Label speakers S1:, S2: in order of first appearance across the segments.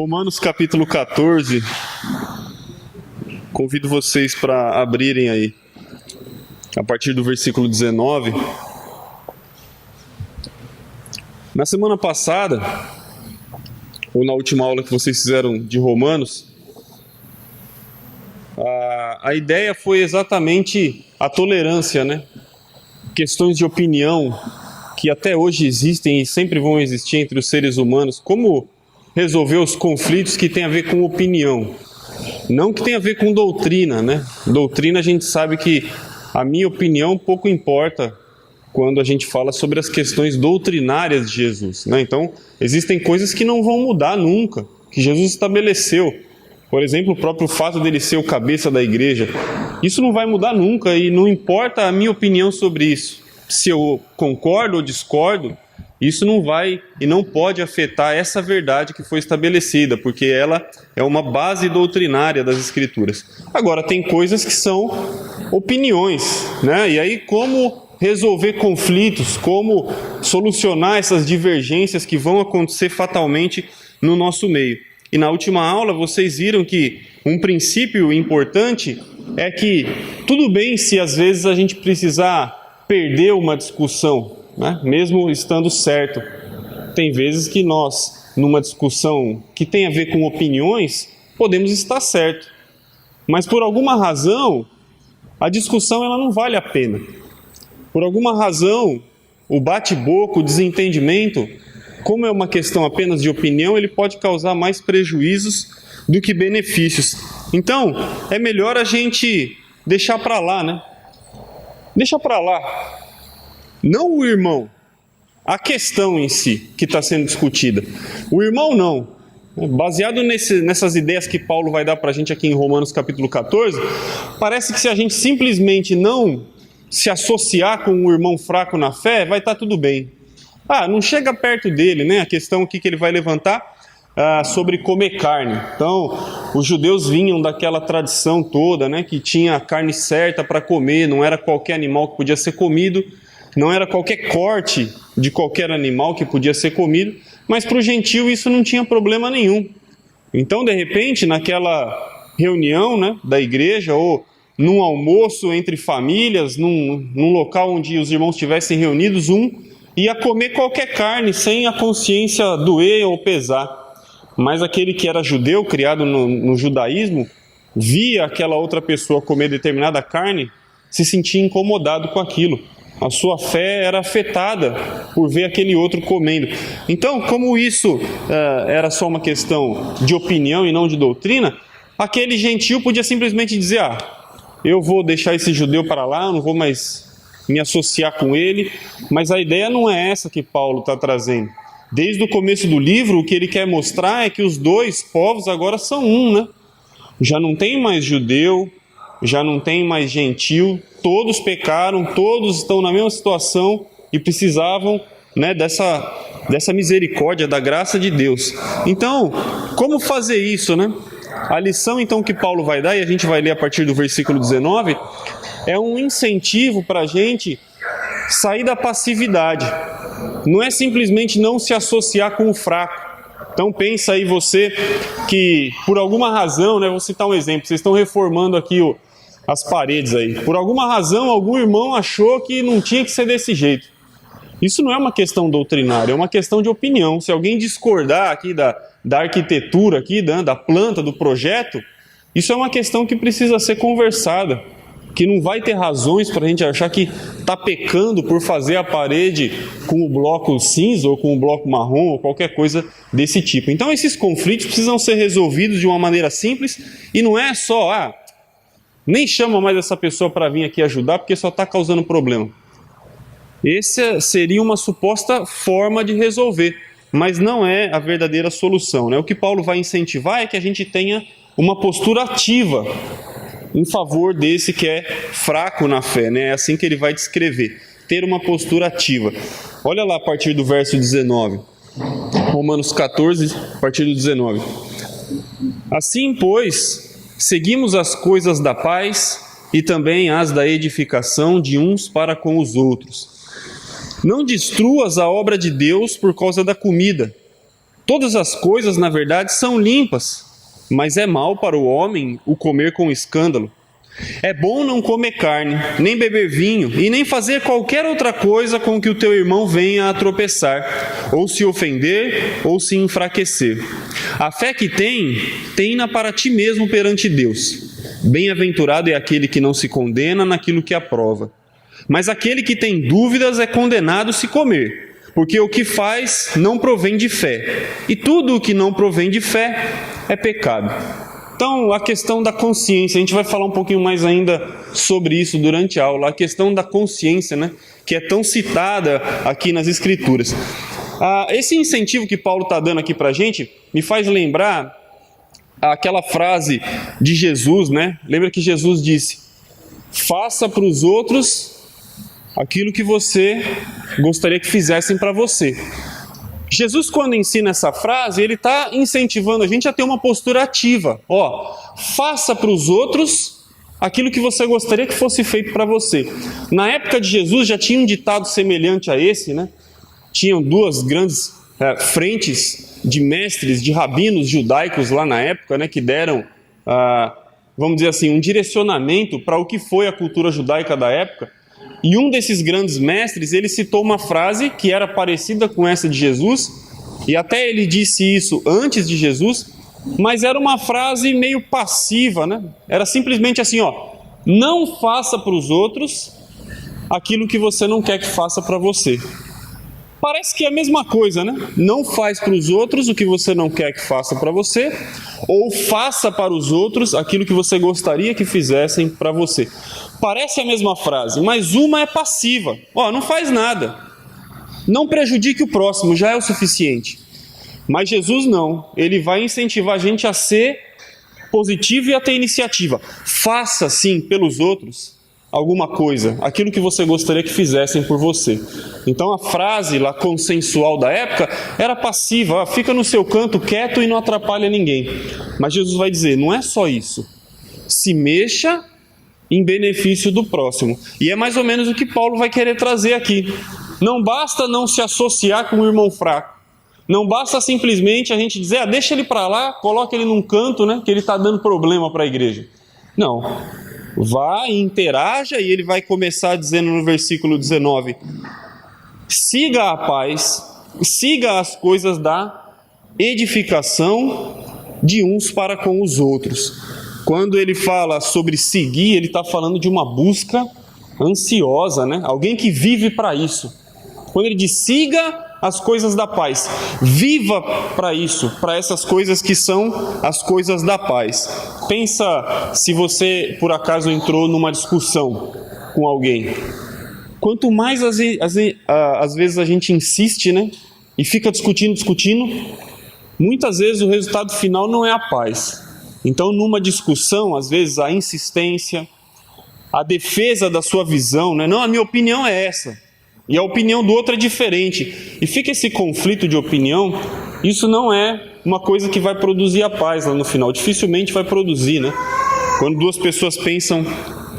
S1: Romanos capítulo 14, convido vocês para abrirem aí, a partir do versículo 19. Na semana passada, ou na última aula que vocês fizeram de Romanos, a ideia foi exatamente a tolerância, né? Questões de opinião que até hoje existem e sempre vão existir entre os seres humanos, como resolver os conflitos que tem a ver com opinião, não que tem a ver com doutrina, né? Doutrina a gente sabe que a minha opinião pouco importa quando a gente fala sobre as questões doutrinárias de Jesus, né? Então, existem coisas que não vão mudar nunca, que Jesus estabeleceu. Por exemplo, o próprio fato dele ser o cabeça da igreja. Isso não vai mudar nunca e não importa a minha opinião sobre isso. Se eu concordo ou discordo, isso não vai e não pode afetar essa verdade que foi estabelecida, porque ela é uma base doutrinária das Escrituras. Agora, tem coisas que são opiniões, né? E aí, como resolver conflitos, como solucionar essas divergências que vão acontecer fatalmente no nosso meio. E na última aula, vocês viram que um princípio importante é que tudo bem se às vezes a gente precisar perder uma discussão, né? Mesmo estando certo. Tem vezes que nós, numa discussão que tem a ver com opiniões, podemos estar certo. Mas por alguma razão, a discussão ela não vale a pena. Por alguma razão, o bate-boca, o desentendimento, como é uma questão apenas de opinião, ele pode causar mais prejuízos do que benefícios. Então, é melhor a gente deixar para lá, né? Deixa para lá. Não o irmão, a questão em si que está sendo discutida. O irmão não. Baseado nessas ideias que Paulo vai dar para a gente aqui em Romanos capítulo 14, parece que se a gente simplesmente não se associar com um irmão fraco na fé, vai estar tudo bem. Não chega perto dele, né? A questão aqui que ele vai levantar sobre comer carne. Então, os judeus vinham daquela tradição toda, né? Que tinha a carne certa para comer, não era qualquer animal que podia ser comido, não era qualquer corte de qualquer animal que podia ser comido, mas para o gentio isso não tinha problema nenhum. Então, de repente, naquela reunião, né, da igreja, ou num almoço entre famílias, num local onde os irmãos estivessem reunidos, ia comer qualquer carne sem a consciência doer ou pesar. Mas aquele que era judeu, criado no judaísmo, via aquela outra pessoa comer determinada carne, se sentia incomodado com aquilo. A sua fé era afetada por ver aquele outro comendo. Então, como isso era só uma questão de opinião e não de doutrina, aquele gentio podia simplesmente dizer, eu vou deixar esse judeu para lá, não vou mais me associar com ele. Mas a ideia não é essa que Paulo está trazendo. Desde o começo do livro, o que ele quer mostrar é que os dois povos agora são um, né? Já não tem mais judeu, já não tem mais gentio, todos pecaram, todos estão na mesma situação e precisavam, né, dessa misericórdia, da graça de Deus. Então, como fazer isso, né? A lição então que Paulo vai dar, e a gente vai ler a partir do versículo 19, é um incentivo para a gente sair da passividade. Não é simplesmente não se associar com o fraco. Então pensa aí você que por alguma razão, né, vou citar um exemplo, vocês estão reformando aqui as paredes aí. Por alguma razão, algum irmão achou que não tinha que ser desse jeito. Isso não é uma questão doutrinária, é uma questão de opinião. Se alguém discordar aqui da arquitetura, aqui, da planta, do projeto, isso é uma questão que precisa ser conversada, que não vai ter razões para a gente achar que está pecando por fazer a parede com o bloco cinza ou com o bloco marrom ou qualquer coisa desse tipo. Então esses conflitos precisam ser resolvidos de uma maneira simples e não é só, nem chama mais essa pessoa para vir aqui ajudar porque só está causando problema. Essa seria uma suposta forma de resolver, mas não é a verdadeira solução, né? O que Paulo vai incentivar é que a gente tenha uma postura ativa em favor desse que é fraco na fé, né? É assim que ele vai descrever, ter uma postura ativa. Olha lá a partir do verso 19, Romanos 14, a partir do 19. Assim, pois, seguimos as coisas da paz e também as da edificação de uns para com os outros. Não destruas a obra de Deus por causa da comida. Todas as coisas, na verdade, são limpas, mas é mal para o homem o comer com escândalo. É bom não comer carne, nem beber vinho, e nem fazer qualquer outra coisa com que o teu irmão venha a tropeçar, ou se ofender, ou se enfraquecer. A fé que tem-na para ti mesmo perante Deus. Bem-aventurado é aquele que não se condena naquilo que aprova. Mas aquele que tem dúvidas é condenado se comer, porque o que faz não provém de fé, e tudo o que não provém de fé é pecado. Então, a questão da consciência, a gente vai falar um pouquinho mais ainda sobre isso durante a aula, a questão da consciência, né, que é tão citada aqui nas Escrituras. Esse incentivo que Paulo está dando aqui para a gente me faz lembrar aquela frase de Jesus, né? Lembra que Jesus disse: faça para os outros aquilo que você gostaria que fizessem para você. Jesus, quando ensina essa frase, ele está incentivando a gente a ter uma postura ativa. Faça para os outros aquilo que você gostaria que fosse feito para você. Na época de Jesus já tinha um ditado semelhante a esse, né? Tinham duas grandes frentes de mestres, de rabinos judaicos lá na época, né? Que deram, vamos dizer assim, um direcionamento para o que foi a cultura judaica da época. E um desses grandes mestres, ele citou uma frase que era parecida com essa de Jesus, e até ele disse isso antes de Jesus, mas era uma frase meio passiva, né? Era simplesmente assim, não faça para os outros aquilo que você não quer que faça para você. Parece que é a mesma coisa, né? Não faz para os outros o que você não quer que faça para você, ou faça para os outros aquilo que você gostaria que fizessem para você. Parece a mesma frase, mas uma é passiva. Não faz nada. Não prejudique o próximo, já é o suficiente. Mas Jesus não. Ele vai incentivar a gente a ser positivo e a ter iniciativa. Faça, sim, pelos outros alguma coisa, aquilo que você gostaria que fizessem por você. Então a frase lá consensual da época era passiva, fica no seu canto quieto e não atrapalha ninguém. Mas Jesus vai dizer, não é só isso. Se mexa em benefício do próximo. E é mais ou menos o que Paulo vai querer trazer aqui. Não basta não se associar com o irmão fraco. Não basta simplesmente a gente dizer, deixa ele para lá, coloca ele num canto, né, que ele está dando problema para a igreja. Não. Vá e interaja, e ele vai começar dizendo no versículo 19: siga a paz, siga as coisas da edificação de uns para com os outros. Quando ele fala sobre seguir, ele está falando de uma busca ansiosa, né? Alguém que vive para isso. Quando ele diz siga as coisas da paz, viva para isso, para essas coisas que são as coisas da paz. Pensa se você por acaso entrou numa discussão com alguém. Quanto mais às vezes a gente insiste, né, e fica discutindo, muitas vezes o resultado final não é a paz. Então, numa discussão, às vezes a insistência, a defesa da sua visão, né? Não, a minha opinião é essa, e a opinião do outro é diferente. E fica esse conflito de opinião. Isso não é uma coisa que vai produzir a paz lá no final. Dificilmente vai produzir, né? Quando duas pessoas pensam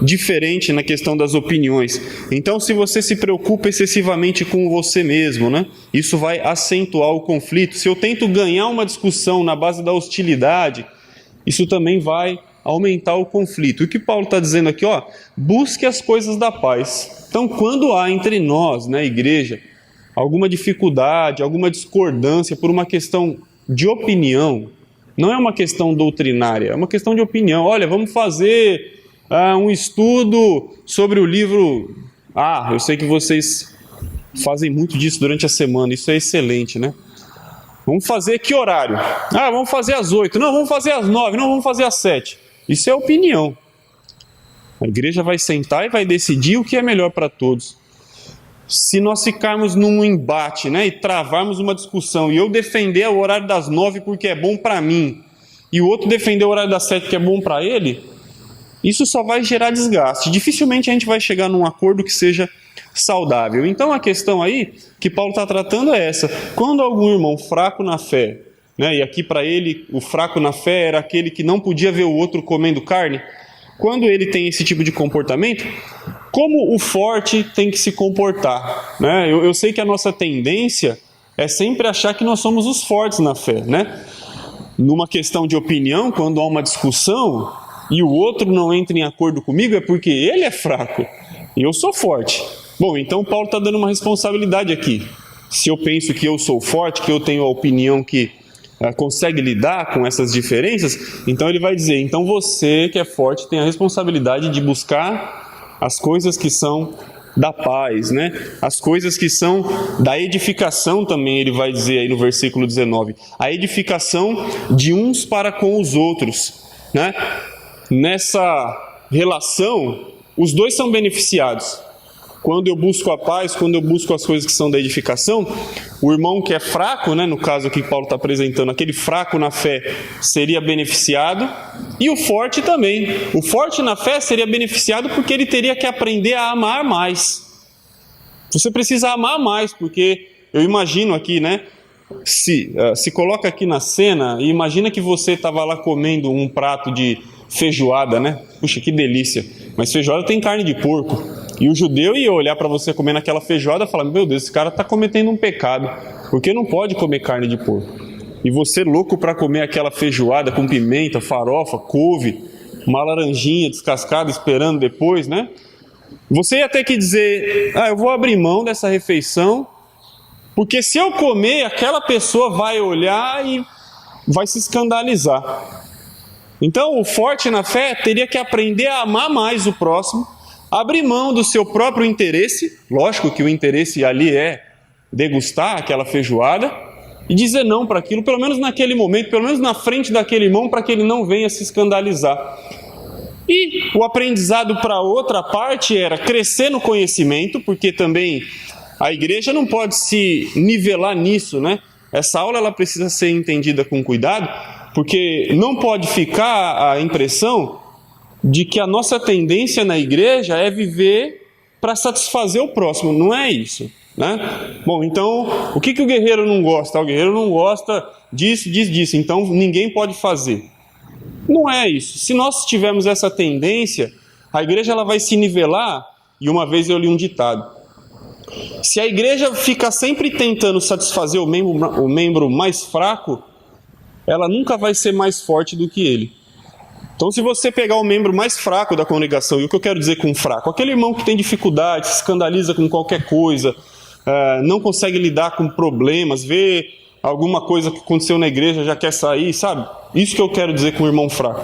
S1: diferente na questão das opiniões. Então, se você se preocupa excessivamente com você mesmo, né? Isso vai acentuar o conflito. Se eu tento ganhar uma discussão na base da hostilidade, isso também vai aumentar o conflito. O que Paulo está dizendo aqui, busque as coisas da paz. Então, quando há entre nós, na igreja, alguma dificuldade, alguma discordância por uma questão de opinião, não é uma questão doutrinária, é uma questão de opinião. Olha, vamos fazer um estudo sobre o livro... eu sei que vocês fazem muito disso durante a semana, isso é excelente, né? Vamos fazer que horário? Vamos fazer às 8. Não, vamos fazer às 9. Não, vamos fazer às 7. Isso é opinião. A igreja vai sentar e vai decidir o que é melhor para todos. Se nós ficarmos num embate, né, e travarmos uma discussão, e eu defender o horário das 9 porque é bom para mim, e o outro defender o horário das 7 que é bom para ele, isso só vai gerar desgaste. Dificilmente a gente vai chegar num acordo que seja saudável. Então a questão aí que Paulo está tratando é essa. Quando algum irmão fraco na fé, né, e aqui para ele o fraco na fé era aquele que não podia ver o outro comendo carne, quando ele tem esse tipo de comportamento, como o forte tem que se comportar, né? Eu sei que a nossa tendência é sempre achar que nós somos os fortes na fé, né? Numa questão de opinião, quando há uma discussão e o outro não entra em acordo comigo, é porque ele é fraco e eu sou forte. Bom, então Paulo está dando uma responsabilidade aqui. Se eu penso que eu sou forte, que eu tenho a opinião que consegue lidar com essas diferenças, então ele vai dizer, então você que é forte tem a responsabilidade de buscar as coisas que são da paz, né? As coisas que são da edificação também, ele vai dizer aí no versículo 19, a edificação de uns para com os outros, né? Nessa relação, os dois são beneficiados. Quando eu busco a paz, quando eu busco as coisas que são da edificação, o irmão que é fraco, né, no caso aqui que Paulo está apresentando, aquele fraco na fé seria beneficiado, e o forte também. O forte na fé seria beneficiado porque ele teria que aprender a amar mais. Você precisa amar mais, porque eu imagino aqui, né, se coloca aqui na cena e imagina que você estava lá comendo um prato de feijoada, né? Puxa, que delícia! Mas feijoada tem carne de porco. E o judeu ia olhar para você comendo aquela feijoada e falar, meu Deus, esse cara está cometendo um pecado, porque não pode comer carne de porco. E você louco para comer aquela feijoada com pimenta, farofa, couve, uma laranjinha descascada esperando depois, né? Você ia ter que dizer, eu vou abrir mão dessa refeição, porque se eu comer, aquela pessoa vai olhar e vai se escandalizar. Então, o forte na fé teria que aprender a amar mais o próximo, abrir mão do seu próprio interesse, lógico que o interesse ali é degustar aquela feijoada, e dizer não para aquilo, pelo menos naquele momento, pelo menos na frente daquele irmão, para que ele não venha se escandalizar. E o aprendizado para outra parte era crescer no conhecimento, porque também a igreja não pode se nivelar nisso, né? Essa aula ela precisa ser entendida com cuidado, porque não pode ficar a impressão de que a nossa tendência na igreja é viver para satisfazer o próximo. Não é isso, né? Bom, então, o que o guerreiro não gosta? O guerreiro não gosta disso, então ninguém pode fazer. Não é isso. Se nós tivermos essa tendência, a igreja ela vai se nivelar, e uma vez eu li um ditado. Se a igreja fica sempre tentando satisfazer o membro mais fraco, ela nunca vai ser mais forte do que ele. Então, se você pegar o membro mais fraco da congregação, e o que eu quero dizer com fraco? Aquele irmão que tem dificuldade, se escandaliza com qualquer coisa, não consegue lidar com problemas, vê alguma coisa que aconteceu na igreja, já quer sair, sabe? Isso que eu quero dizer com o irmão fraco.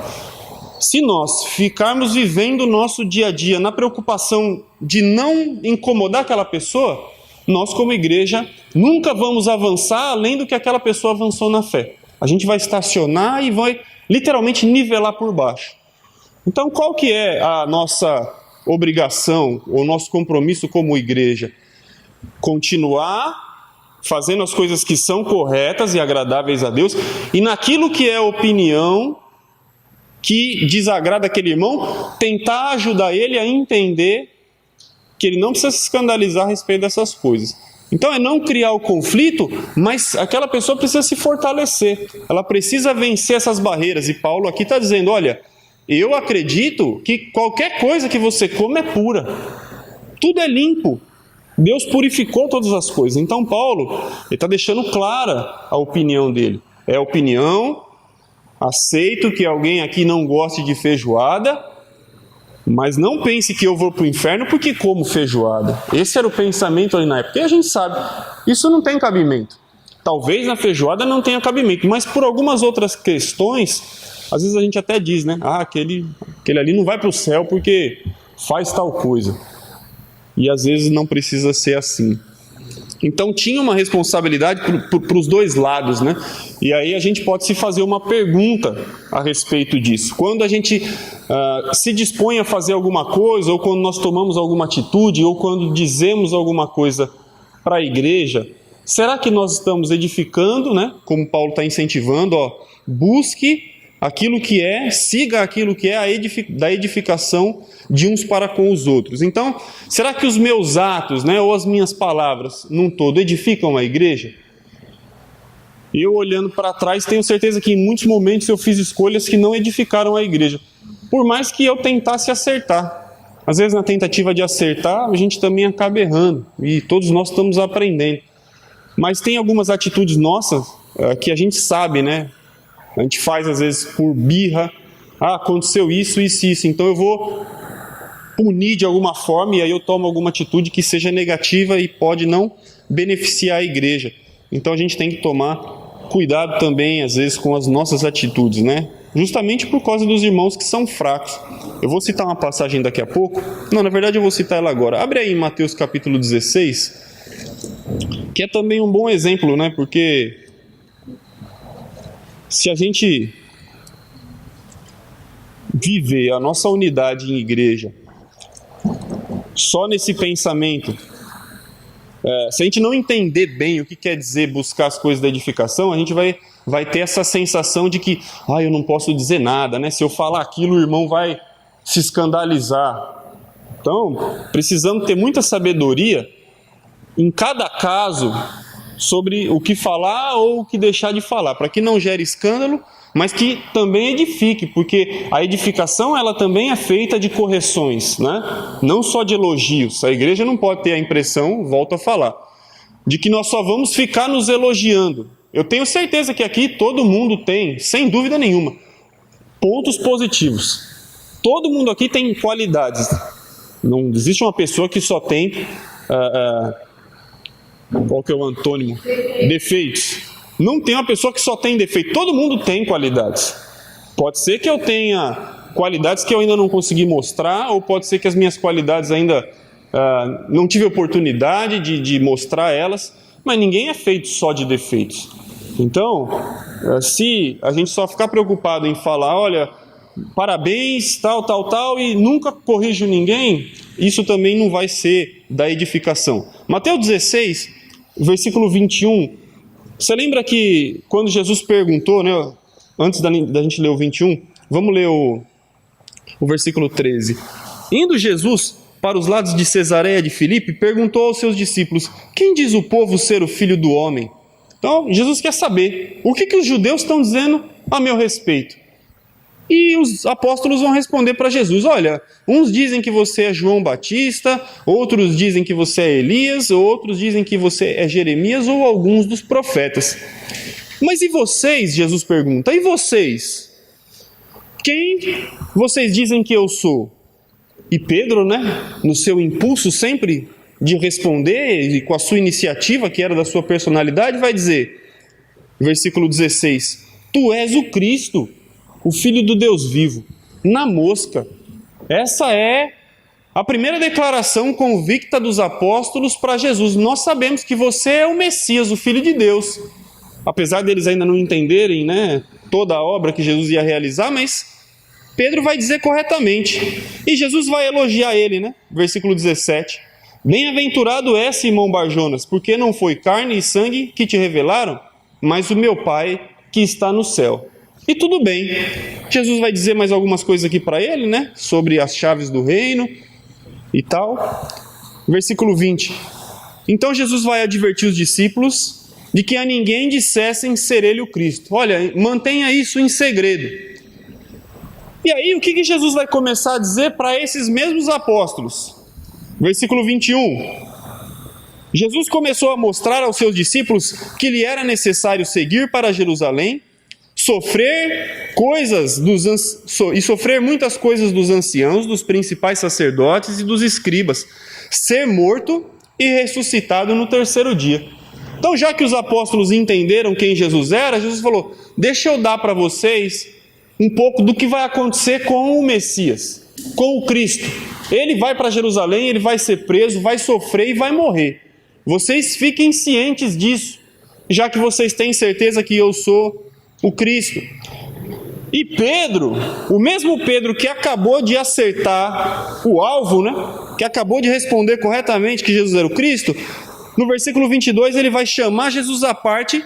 S1: Se nós ficarmos vivendo o nosso dia a dia na preocupação de não incomodar aquela pessoa, nós como igreja nunca vamos avançar além do que aquela pessoa avançou na fé. A gente vai estacionar e vai literalmente nivelar por baixo. Então, qual que é a nossa obrigação, ou nosso compromisso como igreja? Continuar fazendo as coisas que são corretas e agradáveis a Deus, e naquilo que é opinião que desagrada aquele irmão, tentar ajudar ele a entender que ele não precisa se escandalizar a respeito dessas coisas. Então é não criar o conflito, mas aquela pessoa precisa se fortalecer, ela precisa vencer essas barreiras, e Paulo aqui está dizendo, olha, eu acredito que qualquer coisa que você come é pura, tudo é limpo, Deus purificou todas as coisas. Então Paulo está deixando clara a opinião dele, é a opinião, aceito que alguém aqui não goste de feijoada, mas não pense que eu vou para o inferno porque como feijoada. Esse era o pensamento ali na época. E a gente sabe, isso não tem cabimento. Talvez na feijoada não tenha cabimento, mas por algumas outras questões, às vezes a gente até diz, né? Aquele ali não vai para o céu porque faz tal coisa. E às vezes não precisa ser assim. Então tinha uma responsabilidade para os dois lados, né? E aí a gente pode se fazer uma pergunta a respeito disso. Quando a gente se dispõe a fazer alguma coisa, ou quando nós tomamos alguma atitude, ou quando dizemos alguma coisa para a igreja, será que nós estamos edificando, né? Como Paulo está incentivando, busque aquilo que é, siga aquilo que é da edificação de uns para com os outros. Então, será que os meus atos, né, ou as minhas palavras, num todo, edificam a igreja? Eu, olhando para trás, tenho certeza que em muitos momentos eu fiz escolhas que não edificaram a igreja, por mais que eu tentasse acertar. Às vezes, na tentativa de acertar, a gente também acaba errando, e todos nós estamos aprendendo. Mas tem algumas atitudes nossas que a gente sabe, né? A gente faz às vezes por birra. Aconteceu isso, então eu vou punir de alguma forma e aí eu tomo alguma atitude que seja negativa e pode não beneficiar a igreja. Então a gente tem que tomar cuidado também, às vezes, com as nossas atitudes, né? Justamente por causa dos irmãos que são fracos. Eu vou citar uma passagem daqui a pouco. Não, na verdade eu vou citar ela agora. Abre aí em Mateus capítulo 16, que é também um bom exemplo, né? Porque se a gente viver a nossa unidade em igreja só nesse pensamento, se a gente não entender bem o que quer dizer buscar as coisas da edificação, a gente vai ter essa sensação de que eu não posso dizer nada, né? Se eu falar aquilo, o irmão vai se escandalizar. Então, precisamos ter muita sabedoria em cada caso sobre o que falar ou o que deixar de falar, para que não gere escândalo, mas que também edifique, porque a edificação ela também é feita de correções, né? Não só de elogios. A igreja não pode ter a impressão, volto a falar, de que nós só vamos ficar nos elogiando. Eu tenho certeza que aqui todo mundo tem, sem dúvida nenhuma, pontos positivos. Todo mundo aqui tem qualidades. Não existe uma pessoa que só tem, qual que é o antônimo? Defeitos. Não tem uma pessoa que só tem defeito. Todo mundo tem qualidades. Pode ser que eu tenha qualidades que eu ainda não consegui mostrar, ou pode ser que as minhas qualidades ainda não tive oportunidade de mostrar elas, mas ninguém é feito só de defeitos. Então, se a gente só ficar preocupado em falar, olha, parabéns, tal, e nunca corrijo ninguém, isso também não vai ser da edificação. Mateus 16, versículo 21, você lembra que quando Jesus perguntou, né, antes da gente ler o 21, vamos ler o versículo 13. Indo Jesus para os lados de Cesareia de Filipe, perguntou aos seus discípulos, quem diz o povo ser o Filho do Homem? Então, Jesus quer saber, o que os judeus estão dizendo a meu respeito? E os apóstolos vão responder para Jesus, olha, uns dizem que você é João Batista, outros dizem que você é Elias, outros dizem que você é Jeremias ou alguns dos profetas. Mas e vocês? Jesus pergunta, e vocês? Quem vocês dizem que eu sou? E Pedro, né, no seu impulso sempre de responder, e com a sua iniciativa, que era da sua personalidade, vai dizer, versículo 16, tu és o Cristo, o Filho do Deus vivo, na mosca. Essa é a primeira declaração convicta dos apóstolos para Jesus. Nós sabemos que você é o Messias, o Filho de Deus. Apesar deles ainda não entenderem, né, toda a obra que Jesus ia realizar, mas Pedro vai dizer corretamente. E Jesus vai elogiar ele, né? Versículo 17. Bem-aventurado é Simão Barjonas, porque não foi carne e sangue que te revelaram, mas o meu Pai que está no céu. E tudo bem. Jesus vai dizer mais algumas coisas aqui para ele, né? Sobre as chaves do reino e tal. Versículo 20. Então Jesus vai advertir os discípulos de que a ninguém dissessem ser ele o Cristo. Olha, mantenha isso em segredo. E aí, o que Jesus vai começar a dizer para esses mesmos apóstolos? Versículo 21. Jesus começou a mostrar aos seus discípulos que lhe era necessário seguir para Jerusalém, sofrer muitas coisas dos anciãos, dos principais sacerdotes e dos escribas, ser morto e ressuscitado no terceiro dia. Então, já que os apóstolos entenderam quem Jesus era, Jesus falou, deixa eu dar para vocês um pouco do que vai acontecer com o Messias, com o Cristo. Ele vai para Jerusalém, ele vai ser preso, vai sofrer e vai morrer. Vocês fiquem cientes disso, já que vocês têm certeza que eu sou o Cristo. E Pedro, o mesmo Pedro que acabou de acertar o alvo, né? Que acabou de responder corretamente que Jesus era o Cristo, no versículo 22 ele vai chamar Jesus à parte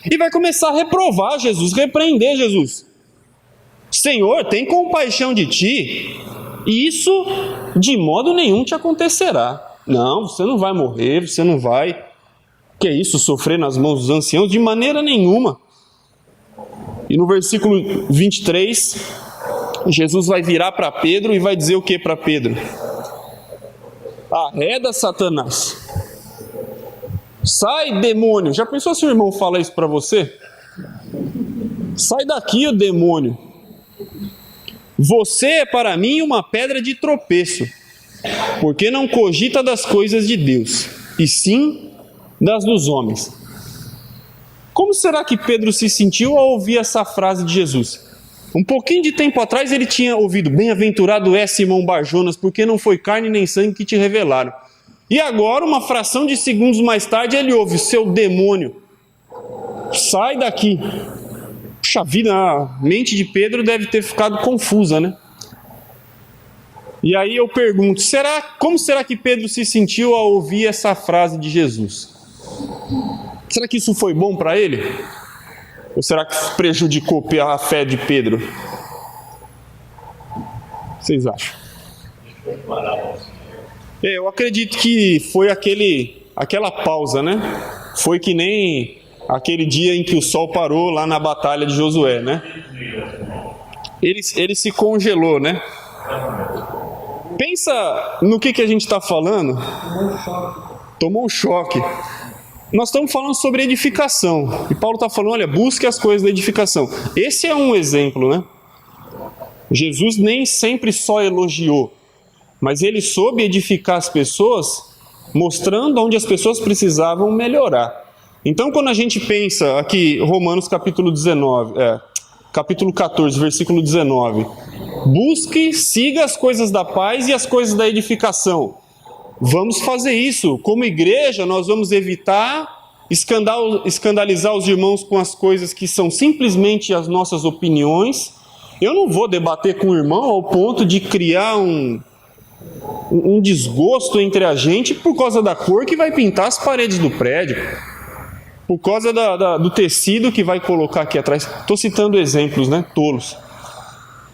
S1: e vai começar a reprovar Jesus, repreender Jesus. Senhor, tem compaixão de ti, e isso de modo nenhum te acontecerá. Não, você não vai morrer, você não vai, que isso, sofrer nas mãos dos anciãos, de maneira nenhuma. E no versículo 23, Jesus vai virar para Pedro e vai dizer o que para Pedro? Arreda, Satanás. Sai, demônio. Já pensou se o irmão fala isso para você? Sai daqui, o demônio. Você é para mim uma pedra de tropeço, porque não cogita das coisas de Deus, e sim das dos homens. Como será que Pedro se sentiu ao ouvir essa frase de Jesus? Um pouquinho de tempo atrás ele tinha ouvido: bem-aventurado é Simão Barjonas, porque não foi carne nem sangue que te revelaram. E agora, uma fração de segundos mais tarde, ele ouve: seu demônio, sai daqui. Puxa vida, a mente de Pedro deve ter ficado confusa, né? E aí eu pergunto, como será que Pedro se sentiu ao ouvir essa frase de Jesus? Será que isso foi bom para ele? Ou será que prejudicou a fé de Pedro? O que vocês acham? Eu acredito que foi aquela pausa, né? Foi que nem aquele dia em que o sol parou lá na batalha de Josué, né? Ele se congelou, né? Pensa no que a gente está falando. Tomou um choque. Nós estamos falando sobre edificação. E Paulo está falando, olha, busque as coisas da edificação. Esse é um exemplo, né? Jesus nem sempre só elogiou, mas ele soube edificar as pessoas, mostrando onde as pessoas precisavam melhorar. Então, quando a gente pensa aqui, Romanos capítulo 14, versículo 19, busque, siga as coisas da paz e as coisas da edificação. Vamos fazer isso. Como igreja, nós vamos evitar escandalizar os irmãos com as coisas que são simplesmente as nossas opiniões. Eu não vou debater com o irmão ao ponto de criar um desgosto entre a gente por causa da cor que vai pintar as paredes do prédio, por causa do tecido que vai colocar aqui atrás. Estou citando exemplos, né, tolos.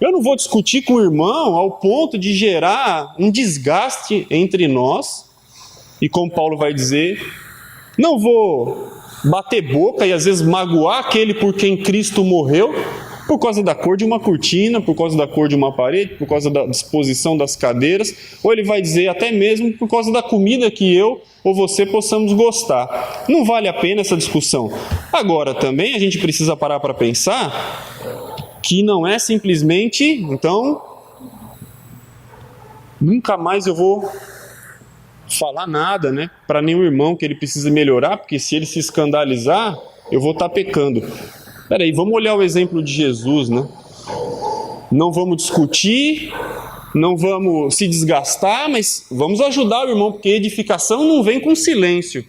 S1: Eu não vou discutir com o irmão ao ponto de gerar um desgaste entre nós. E como Paulo vai dizer, não vou bater boca e às vezes magoar aquele por quem Cristo morreu, por causa da cor de uma cortina, por causa da cor de uma parede, por causa da disposição das cadeiras, ou ele vai dizer até mesmo por causa da comida que eu ou você possamos gostar. Não vale a pena essa discussão. Agora, também a gente precisa parar para pensar que não é simplesmente, então, nunca mais eu vou falar nada, né, para nenhum irmão que ele precisa melhorar, porque se ele se escandalizar, eu vou estar pecando. Peraí, vamos olhar o exemplo de Jesus, né? Não vamos discutir, não vamos se desgastar, mas vamos ajudar o irmão, porque edificação não vem com silêncio,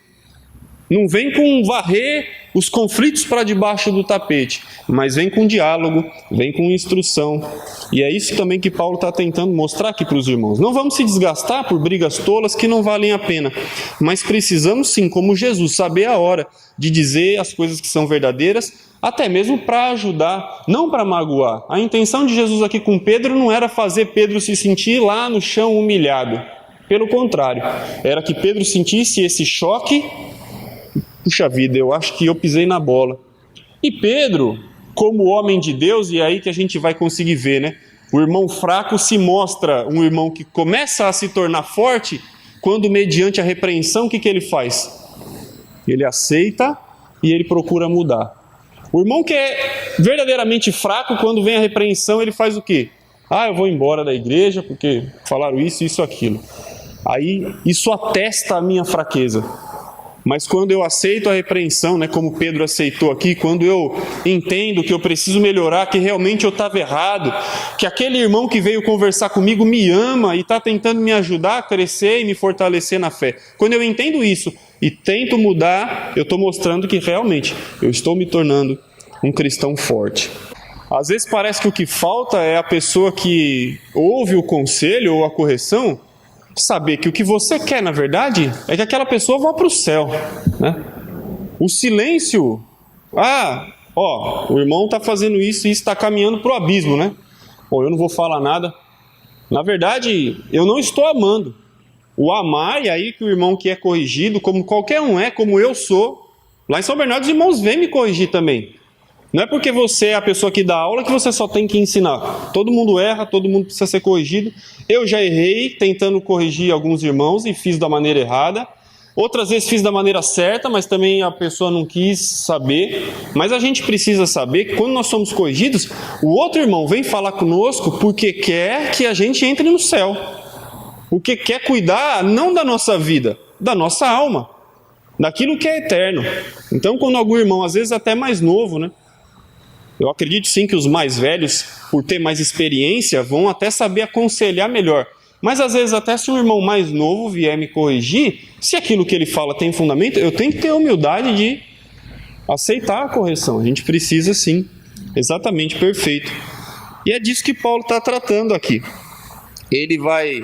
S1: não vem com varrer os conflitos para debaixo do tapete, mas vem com diálogo, vem com instrução. E é isso também que Paulo está tentando mostrar aqui para os irmãos. Não vamos se desgastar por brigas tolas que não valem a pena, mas precisamos sim, como Jesus, saber a hora de dizer as coisas que são verdadeiras, até mesmo para ajudar, não para magoar. A intenção de Jesus aqui com Pedro não era fazer Pedro se sentir lá no chão humilhado. Pelo contrário, era que Pedro sentisse esse choque. Puxa vida, eu acho que eu pisei na bola. E Pedro, como homem de Deus, e é aí que a gente vai conseguir ver, né? O irmão fraco se mostra um irmão que começa a se tornar forte quando, mediante a repreensão, o que ele faz? Ele aceita e ele procura mudar. O irmão que é verdadeiramente fraco, quando vem a repreensão, ele faz o quê? Eu vou embora da igreja porque falaram isso, aquilo. Aí isso atesta a minha fraqueza. Mas quando eu aceito a repreensão, né, como Pedro aceitou aqui, quando eu entendo que eu preciso melhorar, que realmente eu estava errado, que aquele irmão que veio conversar comigo me ama e está tentando me ajudar a crescer e me fortalecer na fé. Quando eu entendo isso e tento mudar, eu estou mostrando que realmente eu estou me tornando um cristão forte. Às vezes parece que o que falta é a pessoa que ouve o conselho ou a correção, saber que o que você quer, na verdade, é que aquela pessoa vá para o céu, né? O silêncio, o irmão está fazendo isso e está caminhando para o abismo, né? Eu não vou falar nada. Na verdade, eu não estou amando. O amar, e aí que o irmão que é corrigido, como qualquer um é, como eu sou, lá em São Bernardo os irmãos vêm me corrigir também. Não é porque você é a pessoa que dá aula que você só tem que ensinar. Todo mundo erra, todo mundo precisa ser corrigido. Eu já errei tentando corrigir alguns irmãos e fiz da maneira errada. Outras vezes fiz da maneira certa, mas também a pessoa não quis saber. Mas a gente precisa saber que quando nós somos corrigidos, o outro irmão vem falar conosco porque quer que a gente entre no céu. Porque quer cuidar não da nossa vida, da nossa alma, daquilo que é eterno. Então, quando algum irmão, às vezes até mais novo, né? Eu acredito sim que os mais velhos, por ter mais experiência, vão até saber aconselhar melhor. Mas às vezes até se um irmão mais novo vier me corrigir, se aquilo que ele fala tem fundamento, eu tenho que ter a humildade de aceitar a correção. A gente precisa sim, exatamente, perfeito. E é disso que Paulo está tratando aqui. Ele vai,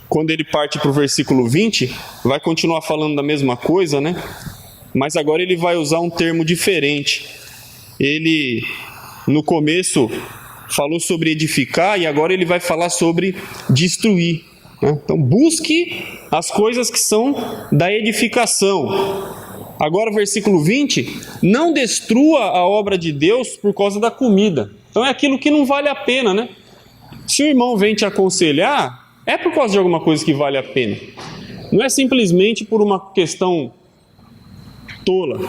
S1: quando ele parte para o versículo 20, vai continuar falando da mesma coisa, né? Mas agora ele vai usar um termo diferente. Ele, no começo, falou sobre edificar e agora ele vai falar sobre destruir, né? Então, busque as coisas que são da edificação. Agora, versículo 20, não destrua a obra de Deus por causa da comida. Então, é aquilo que não vale a pena, né? Se o irmão vem te aconselhar, é por causa de alguma coisa que vale a pena. Não é simplesmente por uma questão tola.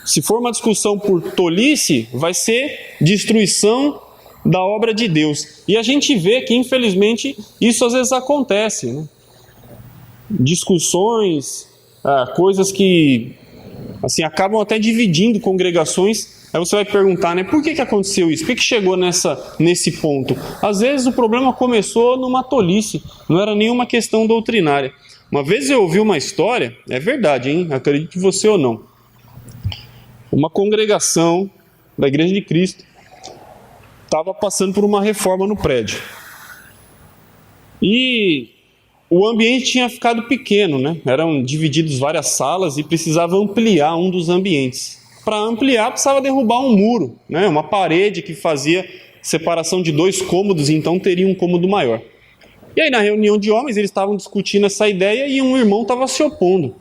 S1: Se for uma discussão por tolice, vai ser destruição da obra de Deus. E a gente vê que, infelizmente, isso às vezes acontece, né? Discussões, coisas que assim, acabam até dividindo congregações. Aí você vai perguntar, né, por que aconteceu isso? Por que chegou nesse ponto? Às vezes o problema começou numa tolice, não era nenhuma questão doutrinária. Uma vez eu ouvi uma história, é verdade, hein? Acredite você ou não. Uma congregação da Igreja de Cristo estava passando por uma reforma no prédio. E o ambiente tinha ficado pequeno, né? Eram divididos várias salas e precisava ampliar um dos ambientes. Para ampliar, precisava derrubar um muro, né? Uma parede que fazia separação de 2 cômodos, então teria um cômodo maior. E aí, na reunião de homens, eles estavam discutindo essa ideia e um irmão estava se opondo.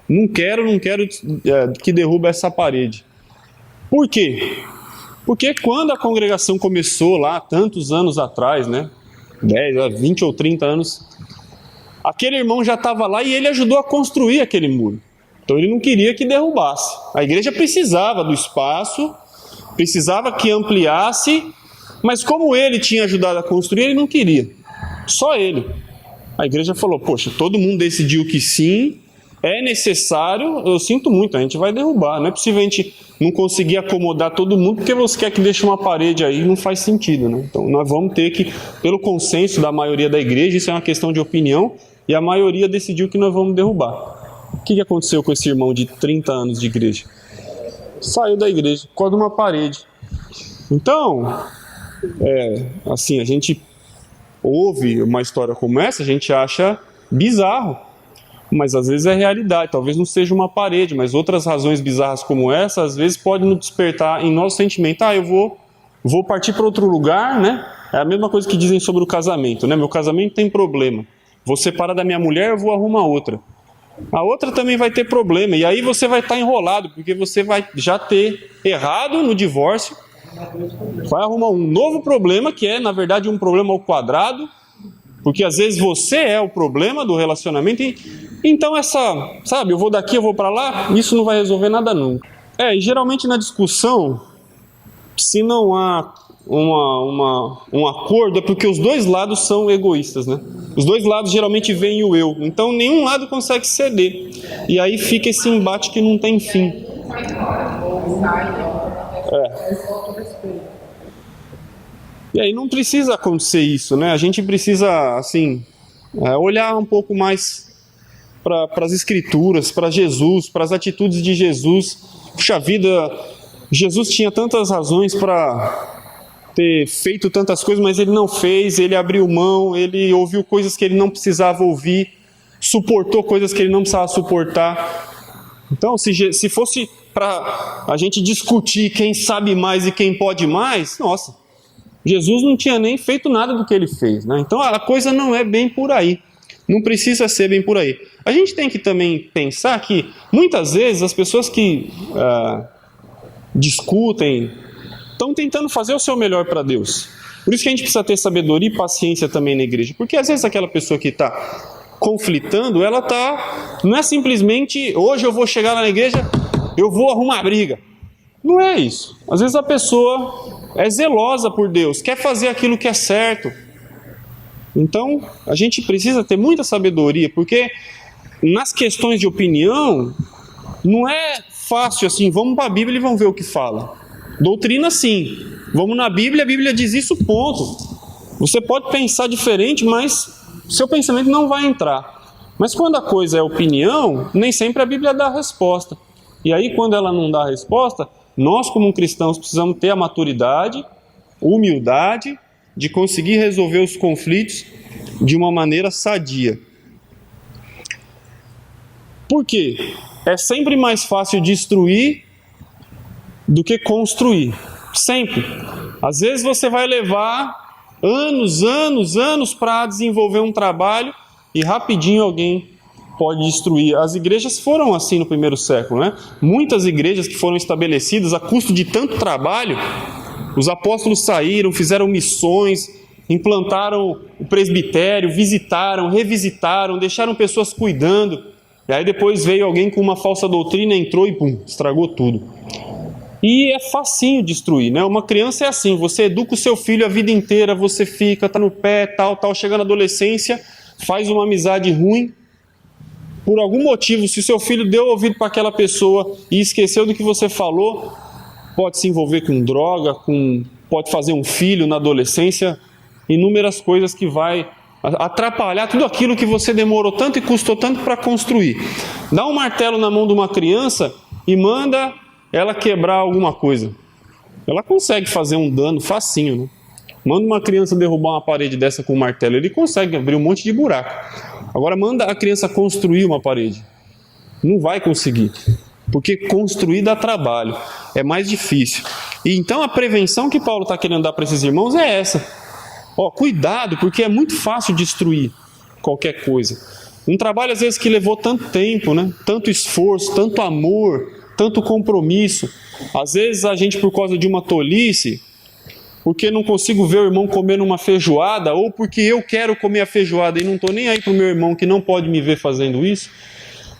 S1: Não quero que derruba essa parede. Por quê? Porque quando a congregação começou lá, tantos anos atrás, né? 10, 20 ou 30 anos, aquele irmão já estava lá e ele ajudou a construir aquele muro. Então ele não queria que derrubasse. A igreja precisava do espaço, precisava que ampliasse, mas como ele tinha ajudado a construir, ele não queria. Só ele. A igreja falou, poxa, todo mundo decidiu que sim, é necessário, eu sinto muito, a gente vai derrubar. Não é possível a gente não conseguir acomodar todo mundo, porque você quer que deixe uma parede aí, não faz sentido, né? Então nós vamos ter que, pelo consenso da maioria da igreja, isso é uma questão de opinião, e a maioria decidiu que nós vamos derrubar. O que aconteceu com esse irmão de 30 anos de igreja? Saiu da igreja, por causa de uma parede. Então, assim, a gente ouve uma história como essa, a gente acha bizarro, mas às vezes é realidade. Talvez não seja uma parede, mas outras razões bizarras como essa, às vezes podem nos despertar em nosso sentimento. Eu vou partir para outro lugar, né? É a mesma coisa que dizem sobre o casamento, né? Meu casamento tem problema. Vou separar da minha mulher, eu vou arrumar outra. A outra também vai ter problema, e aí você vai estar enrolado, porque você vai já ter errado no divórcio, vai arrumar um novo problema, que é, na verdade, um problema ao quadrado, porque às vezes você é o problema do relacionamento, então eu vou daqui, eu vou para lá, isso não vai resolver nada nunca. E geralmente na discussão, se não há um acordo, é porque os dois lados são egoístas, né? Os dois lados geralmente veem o eu, então nenhum lado consegue ceder, e aí fica esse embate que não tem fim. E aí não precisa acontecer isso, né? A gente precisa, assim, olhar um pouco mais para as Escrituras, para Jesus, para as atitudes de Jesus. Puxa vida, Jesus tinha tantas razões para ter feito tantas coisas, mas ele não fez, ele abriu mão, ele ouviu coisas que ele não precisava ouvir, suportou coisas que ele não precisava suportar. Então, se fosse para a gente discutir quem sabe mais e quem pode mais, nossa, Jesus não tinha nem feito nada do que ele fez, né? Então a coisa não é bem por aí, não precisa ser bem por aí. A gente tem que também pensar que muitas vezes as pessoas que discutem estão tentando fazer o seu melhor para Deus. Por isso que a gente precisa ter sabedoria e paciência também na igreja, porque às vezes aquela pessoa que está conflitando, não é simplesmente, hoje eu vou chegar lá na igreja, eu vou arrumar briga. Não é isso. Às vezes a pessoa é zelosa por Deus, quer fazer aquilo que é certo. Então, a gente precisa ter muita sabedoria, porque nas questões de opinião, não é fácil assim, vamos para a Bíblia e vamos ver o que fala. Doutrina sim, vamos na Bíblia, a Bíblia diz isso, ponto. Você pode pensar diferente, mas seu pensamento não vai entrar. Mas quando a coisa é opinião, nem sempre a Bíblia dá a resposta. E aí quando ela não dá a resposta, nós como cristãos precisamos ter a maturidade, humildade, de conseguir resolver os conflitos de uma maneira sadia. Por quê? É sempre mais fácil destruir do que construir. Sempre. Às vezes você vai levar anos para desenvolver um trabalho e rapidinho alguém pode destruir. As igrejas foram assim no primeiro século, né? Muitas igrejas que foram estabelecidas a custo de tanto trabalho, os apóstolos saíram, fizeram missões, implantaram o presbitério, visitaram, revisitaram, deixaram pessoas cuidando. E aí depois veio alguém com uma falsa doutrina, entrou e pum, estragou tudo. E é facinho destruir, né? Uma criança é assim, você educa o seu filho a vida inteira, você fica, tá no pé, tal, chega na adolescência, faz uma amizade ruim. Por algum motivo, se o seu filho deu ouvido para aquela pessoa e esqueceu do que você falou, pode se envolver com droga, pode fazer um filho na adolescência, inúmeras coisas que vai atrapalhar tudo aquilo que você demorou tanto e custou tanto para construir. Dá um martelo na mão de uma criança e manda ela quebrar alguma coisa. Ela consegue fazer um dano facinho, né? Manda uma criança derrubar uma parede dessa com um martelo, ele consegue abrir um monte de buraco. Agora manda a criança construir uma parede. Não vai conseguir, porque construir dá trabalho, é mais difícil. E então a prevenção que Paulo está querendo dar para esses irmãos é essa. Cuidado, porque é muito fácil destruir qualquer coisa. Um trabalho às vezes que levou tanto tempo, né? Tanto esforço, tanto amor, tanto compromisso. Às vezes a gente, por causa de uma tolice, porque não consigo ver o irmão comendo uma feijoada, ou porque eu quero comer a feijoada e não estou nem aí para o meu irmão que não pode me ver fazendo isso,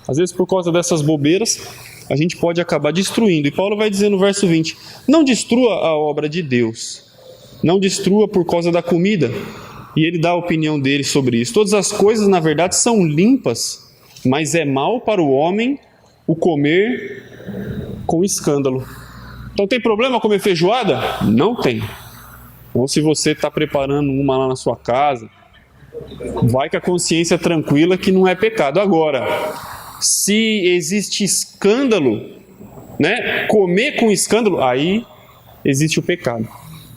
S1: às vezes por causa dessas bobeiras, a gente pode acabar destruindo. E Paulo vai dizer no verso 20, não destrua a obra de Deus, não destrua por causa da comida. E ele dá a opinião dele sobre isso. Todas as coisas, na verdade, são limpas, mas é mal para o homem o comer com escândalo. Então tem problema comer feijoada? Não tem. Ou se você está preparando uma lá na sua casa, vai com a consciência tranquila que não é pecado. Agora, se existe escândalo, né, comer com escândalo, aí existe o pecado.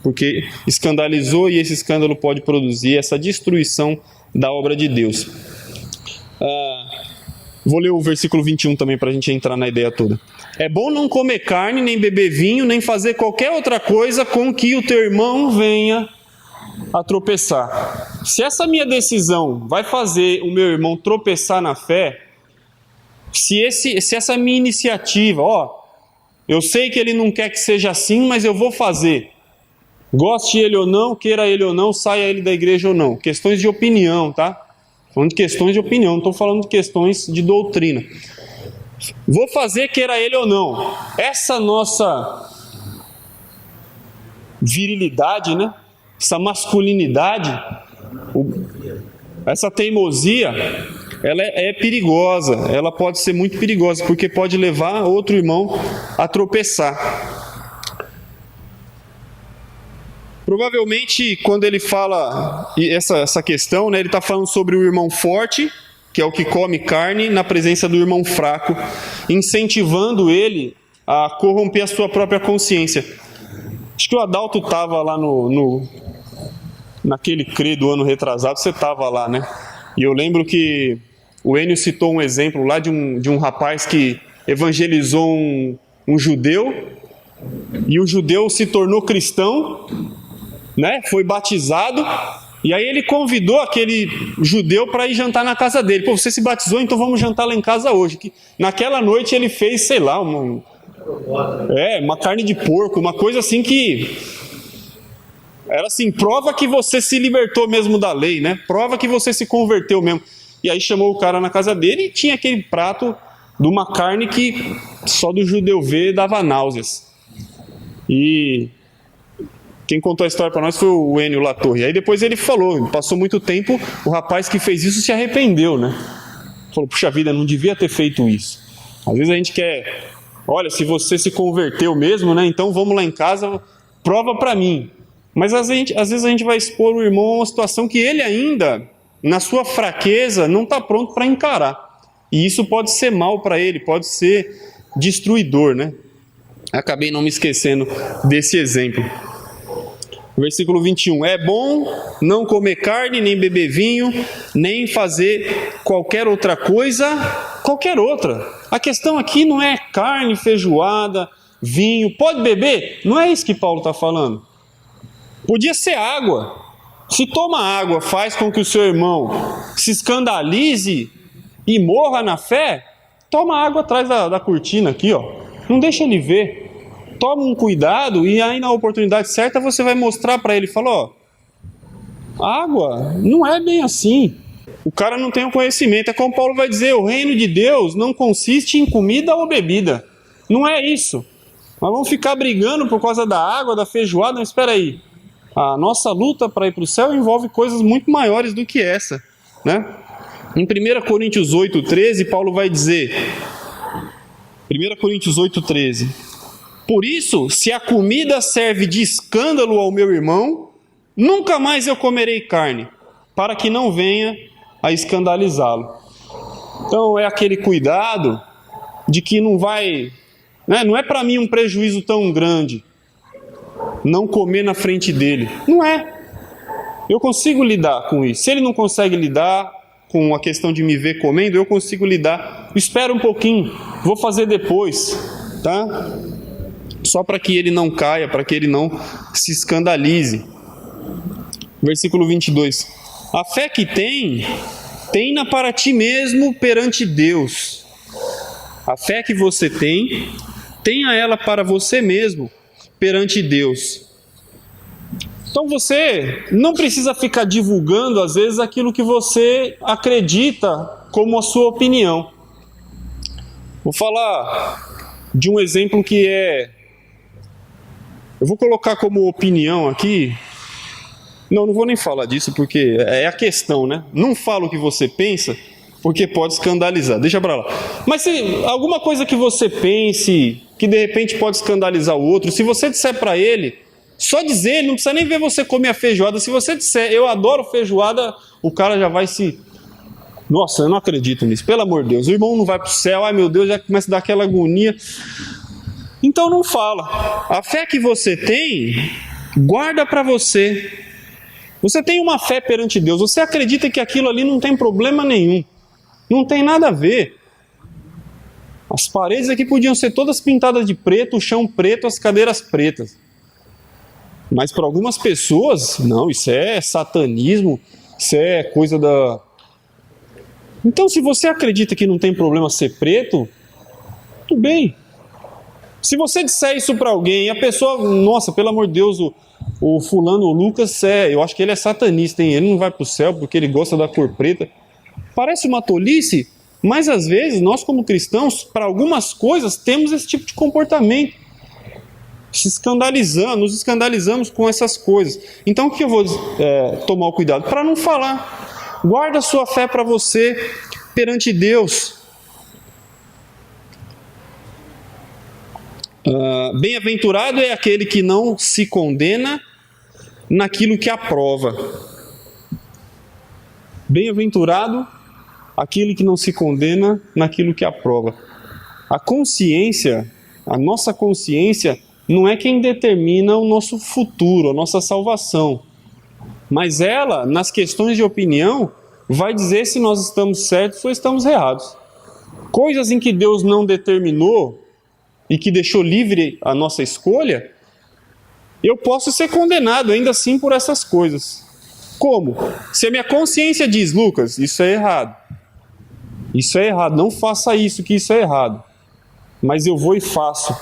S1: Porque escandalizou e esse escândalo pode produzir essa destruição da obra de Deus. Vou ler o versículo 21 também para a gente entrar na ideia toda. É bom não comer carne, nem beber vinho, nem fazer qualquer outra coisa com que o teu irmão venha a tropeçar. Se essa minha decisão vai fazer o meu irmão tropeçar na fé, se essa minha iniciativa, eu sei que ele não quer que seja assim, mas eu vou fazer. Goste ele ou não, queira ele ou não, saia ele da igreja ou não. Questões de opinião, tá? Falando de questões de opinião, não estou falando de questões de doutrina. Vou fazer, queira ele ou não. Essa nossa virilidade, né? Essa masculinidade, essa teimosia, ela é perigosa. Ela pode ser muito perigosa, porque pode levar outro irmão a tropeçar. Provavelmente, quando ele fala essa questão, né, ele está falando sobre o irmão forte, que é o que come carne, na presença do irmão fraco, incentivando ele a corromper a sua própria consciência. Acho que o Adalto estava lá naquele CRE do ano retrasado, você estava lá, né? E eu lembro que o Enio citou um exemplo lá de um rapaz que evangelizou um judeu, e o judeu se tornou cristão, né? Foi batizado, e aí ele convidou aquele judeu para ir jantar na casa dele. Pô, você se batizou, então vamos jantar lá em casa hoje. Naquela noite ele fez, sei lá, uma carne de porco, uma coisa assim que era assim, prova que você se libertou mesmo da lei, né? Prova que você se converteu mesmo. E aí chamou o cara na casa dele e tinha aquele prato de uma carne que só do judeu ver dava náuseas. E quem contou a história para nós foi o Enio Latorre. Aí depois ele falou, passou muito tempo, o rapaz que fez isso se arrependeu, né? Falou, puxa vida, não devia ter feito isso. Às vezes a gente quer, olha, se você se converteu mesmo, né? Então vamos lá em casa, prova para mim. Mas às vezes a gente vai expor o irmão a uma situação que ele ainda, na sua fraqueza, não está pronto para encarar. E isso pode ser mal para ele, pode ser destruidor, né? Acabei não me esquecendo desse exemplo. Versículo 21. É bom não comer carne, nem beber vinho, nem fazer qualquer outra coisa, qualquer outra. A questão aqui não é carne, feijoada, vinho. Pode beber? Não é isso que Paulo está falando. Podia ser água. Se toma água faz com que o seu irmão se escandalize e morra na fé, toma água atrás da cortina aqui, ó. Não deixa ele ver. Toma um cuidado e aí na oportunidade certa você vai mostrar para ele, fala, ó, água não é bem assim. O cara não tem o conhecimento. É como Paulo vai dizer, o reino de Deus não consiste em comida ou bebida. Não é isso. Nós vamos ficar brigando por causa da água, da feijoada. Não, espera aí. A nossa luta para ir para o céu envolve coisas muito maiores do que essa, né? Em 1 Coríntios 8,13, Paulo vai dizer, 1 Coríntios 8,13, por isso, se a comida serve de escândalo ao meu irmão, nunca mais eu comerei carne, para que não venha a escandalizá-lo. Então é aquele cuidado de que não vai, né, não é para mim um prejuízo tão grande não comer na frente dele. Não é. Eu consigo lidar com isso. Se ele não consegue lidar com a questão de me ver comendo, eu consigo lidar. Espera um pouquinho, vou fazer depois, tá? Só para que ele não caia, para que ele não se escandalize. Versículo 22. A fé que tem-na para ti mesmo perante Deus. A fé que você tem, tenha ela para você mesmo perante Deus. Então você não precisa ficar divulgando às vezes aquilo que você acredita como a sua opinião. Vou falar de um exemplo que eu vou colocar como opinião aqui. Não vou nem falar disso porque é a questão, né? Não fala o que você pensa porque pode escandalizar. Deixa pra lá. Mas se alguma coisa que você pense que de repente pode escandalizar o outro, se você disser para ele, só dizer, ele não precisa nem ver você comer a feijoada. Se você disser, eu adoro feijoada, o cara já vai se... Nossa, eu não acredito nisso, pelo amor de Deus. O irmão não vai para o céu, ai meu Deus, já começa a dar aquela agonia. Então não fala. A fé que você tem, guarda para você. Você tem uma fé perante Deus, você acredita que aquilo ali não tem problema nenhum. Não tem nada a ver. As paredes aqui podiam ser todas pintadas de preto, o chão preto, as cadeiras pretas. Mas para algumas pessoas, não, isso é satanismo, isso é coisa da... Então se você acredita que não tem problema ser preto, tudo bem. Se você disser isso para alguém e a pessoa, nossa, pelo amor de Deus, o fulano, o Lucas, eu acho que ele é satanista, hein? Ele não vai para o céu porque ele gosta da cor preta. Parece uma tolice, mas às vezes nós como cristãos, para algumas coisas, temos esse tipo de comportamento. Nos escandalizamos com essas coisas. Então o que eu vou tomar o cuidado? Para não falar. Guarda a sua fé para você perante Deus. Bem-aventurado é aquele que não se condena naquilo que aprova. Bem-aventurado aquele que não se condena naquilo que aprova. A consciência, a nossa consciência, não é quem determina o nosso futuro, a nossa salvação. Mas ela, nas questões de opinião, vai dizer se nós estamos certos ou estamos errados. Coisas em que Deus não determinou e que deixou livre a nossa escolha, eu posso ser condenado ainda assim por essas coisas. Como? Se a minha consciência diz, Lucas, isso é errado. Isso é errado, não faça isso, que isso é errado. Mas eu vou e faço.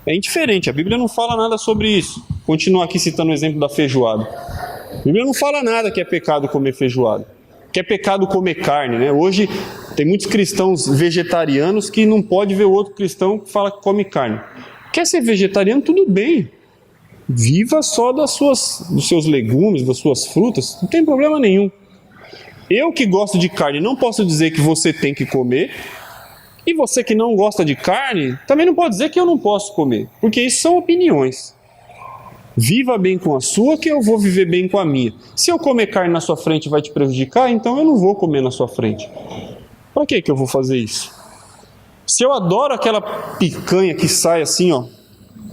S1: É indiferente, a Bíblia não fala nada sobre isso. Continuo aqui citando o exemplo da feijoada. A Bíblia não fala nada que é pecado comer feijoada. que é pecado comer carne, né? Hoje tem muitos cristãos vegetarianos que não pode ver outro cristão que fala que come carne. Quer ser vegetariano? Tudo bem. Viva só dos seus legumes, das suas frutas, não tem problema nenhum. Eu que gosto de carne não posso dizer que você tem que comer, e você que não gosta de carne também não pode dizer que eu não posso comer, porque isso são opiniões. Viva bem com a sua, que eu vou viver bem com a minha. Se eu comer carne na sua frente vai te prejudicar, então eu não vou comer na sua frente. Para que eu vou fazer isso? Se eu adoro aquela picanha que sai assim, ó,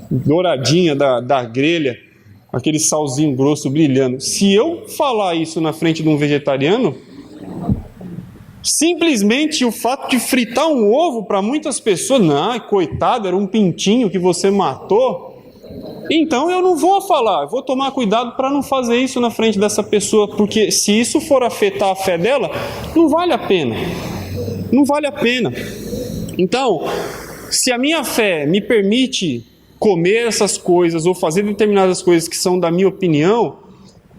S1: douradinha da grelha, aquele salzinho grosso brilhando, se eu falar isso na frente de um vegetariano, simplesmente o fato de fritar um ovo para muitas pessoas, não, coitado, era um pintinho que você matou, então eu não vou falar, eu vou tomar cuidado para não fazer isso na frente dessa pessoa, porque se isso for afetar a fé dela, não vale a pena. Não vale a pena. Então, se a minha fé me permite comer essas coisas ou fazer determinadas coisas que são da minha opinião,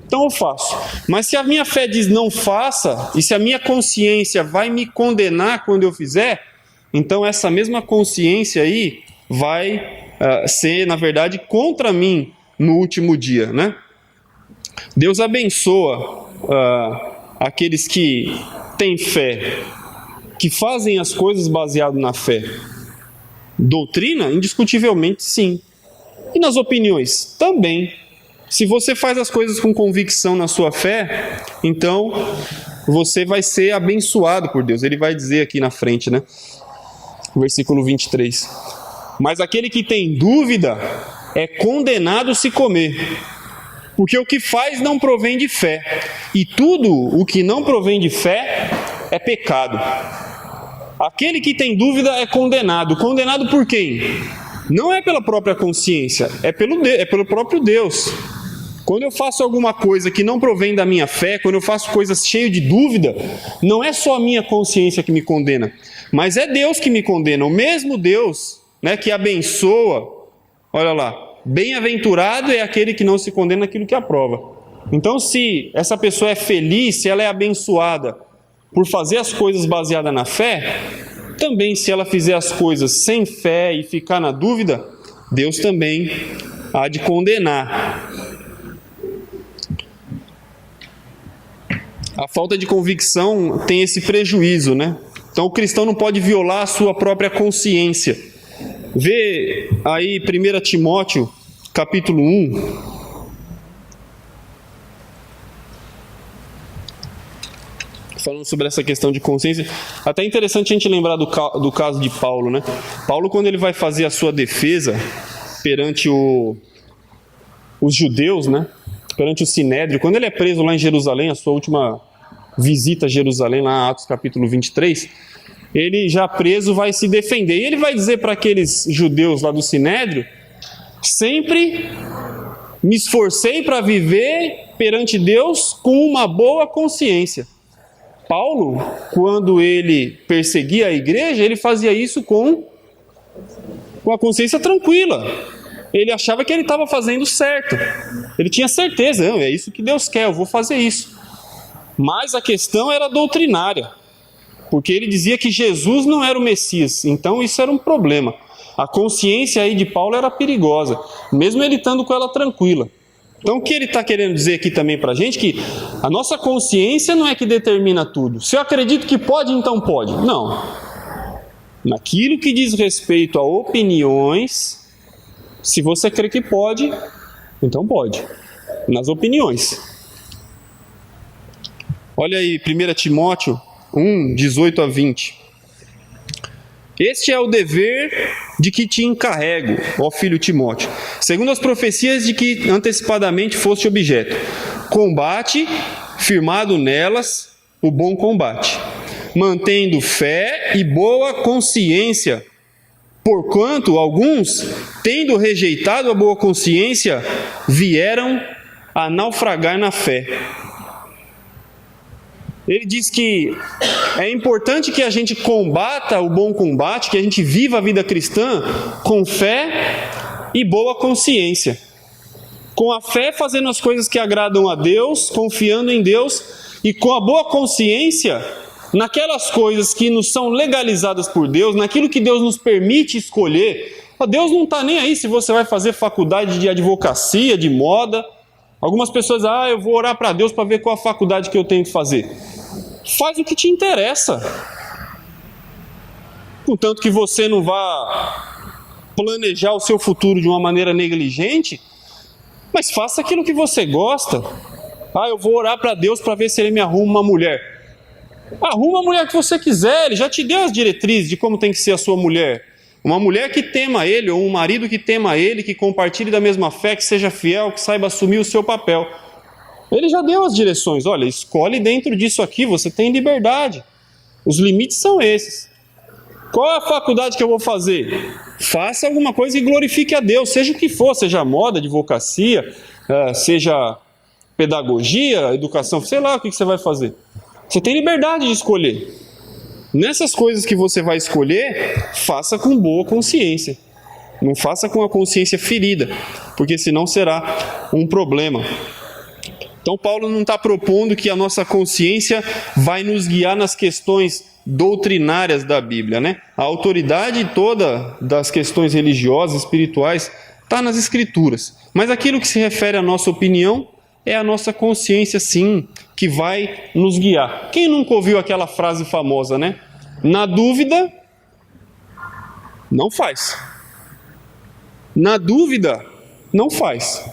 S1: então eu faço. Mas se a minha fé diz não faça, e se a minha consciência vai me condenar quando eu fizer, então essa mesma consciência aí vai ser, na verdade, contra mim no último dia, né? Deus abençoa aqueles que têm fé, que fazem as coisas baseado na fé. Doutrina? Indiscutivelmente sim. E nas opiniões? Também. Se você faz as coisas com convicção na sua fé, então você vai ser abençoado por Deus. Ele vai dizer aqui na frente, né? Versículo 23. Mas aquele que tem dúvida é condenado se comer, porque o que faz não provém de fé, e tudo o que não provém de fé é pecado. Aquele que tem dúvida é condenado. Condenado por quem? Não é pela própria consciência, é pelo próprio Deus. Quando eu faço alguma coisa que não provém da minha fé, quando eu faço coisas cheias de dúvida, não é só a minha consciência que me condena, mas é Deus que me condena. O mesmo Deus, né, que abençoa, olha lá, bem-aventurado é aquele que não se condena naquilo que aprova. Então, se essa pessoa é feliz, se ela é abençoada por fazer as coisas baseadas na fé, também se ela fizer as coisas sem fé e ficar na dúvida, Deus também há de condenar. A falta de convicção tem esse prejuízo, né? Então o cristão não pode violar a sua própria consciência. Vê aí 1 Timóteo, capítulo 1. Falando sobre essa questão de consciência, até interessante a gente lembrar do caso de Paulo, né? Paulo, quando ele vai fazer a sua defesa perante os judeus, né? Perante o Sinédrio, quando ele é preso lá em Jerusalém, a sua última visita a Jerusalém, lá em Atos capítulo 23, ele já preso vai se defender, e ele vai dizer para aqueles judeus lá do Sinédrio: sempre me esforcei para viver perante Deus com uma boa consciência. Paulo, quando ele perseguia a igreja, ele fazia isso com a consciência tranquila. Ele achava que ele estava fazendo certo. Ele tinha certeza, não, é isso que Deus quer, eu vou fazer isso. Mas a questão era doutrinária, porque ele dizia que Jesus não era o Messias, então isso era um problema. A consciência aí de Paulo era perigosa, mesmo ele estando com ela tranquila. Então o que ele está querendo dizer aqui também para a gente? Que a nossa consciência não é que determina tudo. Se eu acredito que pode, então pode. Não. Naquilo que diz respeito a opiniões, se você crê que pode, então pode. Nas opiniões. Olha aí, 1 Timóteo 1, 18 a 20. Este é o dever de que te encarrego, ó filho Timóteo, segundo as profecias de que antecipadamente foste objeto. Combate, firmado nelas, o bom combate, mantendo fé e boa consciência, porquanto alguns, tendo rejeitado a boa consciência, vieram a naufragar na fé. Ele diz que é importante que a gente combata o bom combate, que a gente viva a vida cristã com fé e boa consciência. Com a fé, fazendo as coisas que agradam a Deus, confiando em Deus, e com a boa consciência naquelas coisas que nos são legalizadas por Deus, naquilo que Deus nos permite escolher. Deus não está nem aí se você vai fazer faculdade de advocacia, de moda. Algumas pessoas, eu vou orar para Deus para ver qual a faculdade que eu tenho que fazer. Faz o que te interessa. Contanto que você não vá planejar o seu futuro de uma maneira negligente, mas faça aquilo que você gosta. Eu vou orar para Deus para ver se Ele me arruma uma mulher. Arruma a mulher que você quiser, Ele já te deu as diretrizes de como tem que ser a sua mulher. Uma mulher que tema Ele, ou um marido que tema Ele, que compartilhe da mesma fé, que seja fiel, que saiba assumir o seu papel. Ele já deu as direções. Olha, escolhe dentro disso aqui, você tem liberdade. Os limites são esses. Qual é a faculdade que eu vou fazer? Faça alguma coisa que glorifique a Deus, seja o que for, seja moda, advocacia, seja pedagogia, educação, sei lá o que você vai fazer. Você tem liberdade de escolher. Nessas coisas que você vai escolher, faça com boa consciência. Não faça com a consciência ferida, porque senão será um problema. Então Paulo não está propondo que a nossa consciência vai nos guiar nas questões doutrinárias da Bíblia, né? A autoridade toda das questões religiosas, espirituais, está nas Escrituras. Mas aquilo que se refere à nossa opinião, é a nossa consciência, sim, que vai nos guiar. Quem nunca ouviu aquela frase famosa, né? Na dúvida, não faz. Na dúvida, não faz.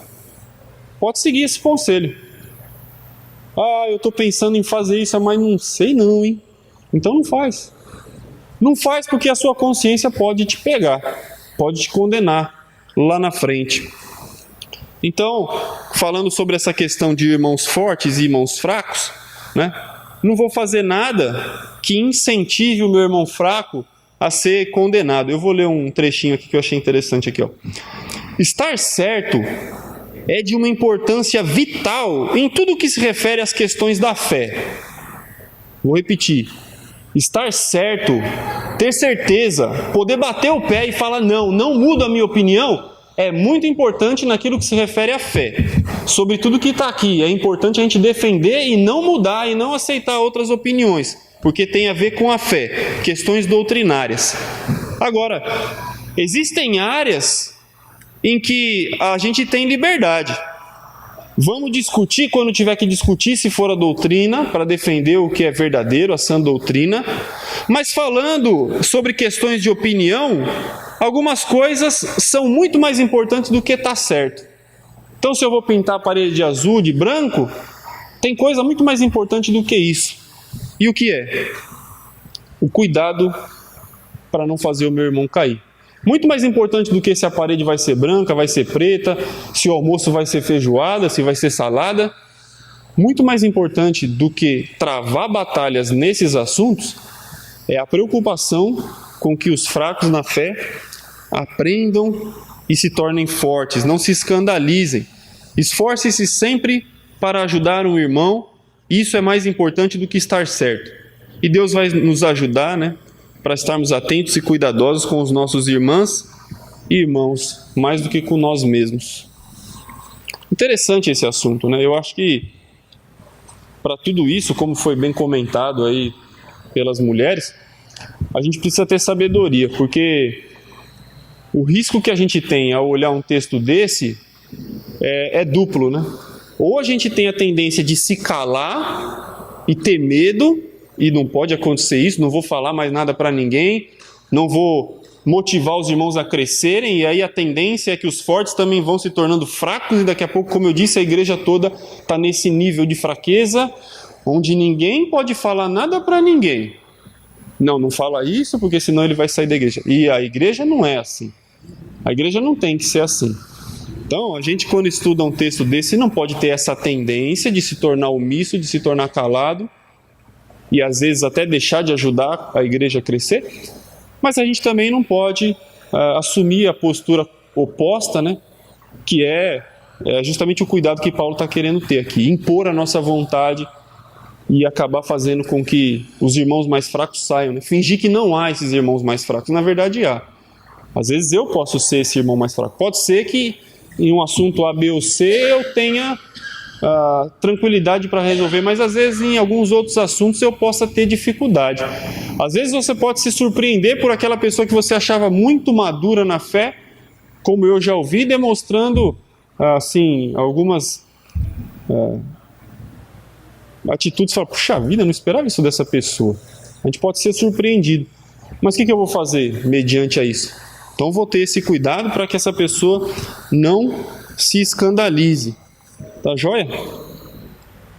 S1: Pode seguir esse conselho. Eu estou pensando em fazer isso, mas não sei não, hein? Então não faz. Não faz porque a sua consciência pode te pegar, pode te condenar lá na frente. Então, falando sobre essa questão de irmãos fortes e irmãos fracos, né? Não vou fazer nada que incentive o meu irmão fraco a ser condenado. Eu vou ler um trechinho aqui que eu achei interessante aqui, ó. Estar certo é de uma importância vital em tudo que se refere às questões da fé. Vou repetir. Estar certo, ter certeza, poder bater o pé e falar não mudo a minha opinião, é muito importante naquilo que se refere à fé. Sobre tudo que está aqui, é importante a gente defender e não mudar e não aceitar outras opiniões, porque tem a ver com a fé, questões doutrinárias. Agora, existem áreas em que a gente tem liberdade. Vamos discutir quando tiver que discutir, se for a doutrina, para defender o que é verdadeiro, a sã doutrina. Mas falando sobre questões de opinião, algumas coisas são muito mais importantes do que estar certo. Então, se eu vou pintar a parede de azul, de branco, tem coisa muito mais importante do que isso. E o que é? O cuidado para não fazer o meu irmão cair. Muito mais importante do que se a parede vai ser branca, vai ser preta, se o almoço vai ser feijoada, se vai ser salada. Muito mais importante do que travar batalhas nesses assuntos é a preocupação com que os fracos na fé aprendam e se tornem fortes, não se escandalizem. Esforce-se sempre para ajudar um irmão, isso é mais importante do que estar certo. E Deus vai nos ajudar, né? Para estarmos atentos e cuidadosos com os nossos irmãs e irmãos, mais do que com nós mesmos. Interessante esse assunto, né? Eu acho que para tudo isso, como foi bem comentado aí pelas mulheres, a gente precisa ter sabedoria, porque o risco que a gente tem ao olhar um texto desse é duplo, né? Ou a gente tem a tendência de se calar e ter medo, e não pode acontecer isso, não vou falar mais nada para ninguém, não vou motivar os irmãos a crescerem, e aí a tendência é que os fortes também vão se tornando fracos, e daqui a pouco, como eu disse, a igreja toda está nesse nível de fraqueza, onde ninguém pode falar nada para ninguém. Não fala isso, porque senão ele vai sair da igreja. E a igreja não é assim. A igreja não tem que ser assim. Então, a gente quando estuda um texto desse, não pode ter essa tendência de se tornar omisso, de se tornar calado, e às vezes até deixar de ajudar a igreja a crescer, mas a gente também não pode assumir a postura oposta, né? Que é justamente o cuidado que Paulo está querendo ter aqui, impor a nossa vontade e acabar fazendo com que os irmãos mais fracos saiam, né? Fingir que não há esses irmãos mais fracos, na verdade há. Às vezes eu posso ser esse irmão mais fraco, pode ser que em um assunto A, B ou C, eu tenha tranquilidade para resolver, mas às vezes em alguns outros assuntos eu possa ter dificuldade. Às vezes você pode se surpreender por aquela pessoa que você achava muito madura na fé, como eu já ouvi, demonstrando assim, algumas atitudes, fala, puxa vida, não esperava isso dessa pessoa. A gente pode ser surpreendido. Mas o que eu vou fazer mediante a isso? Então vou ter esse cuidado para que essa pessoa não se escandalize. Tá joia?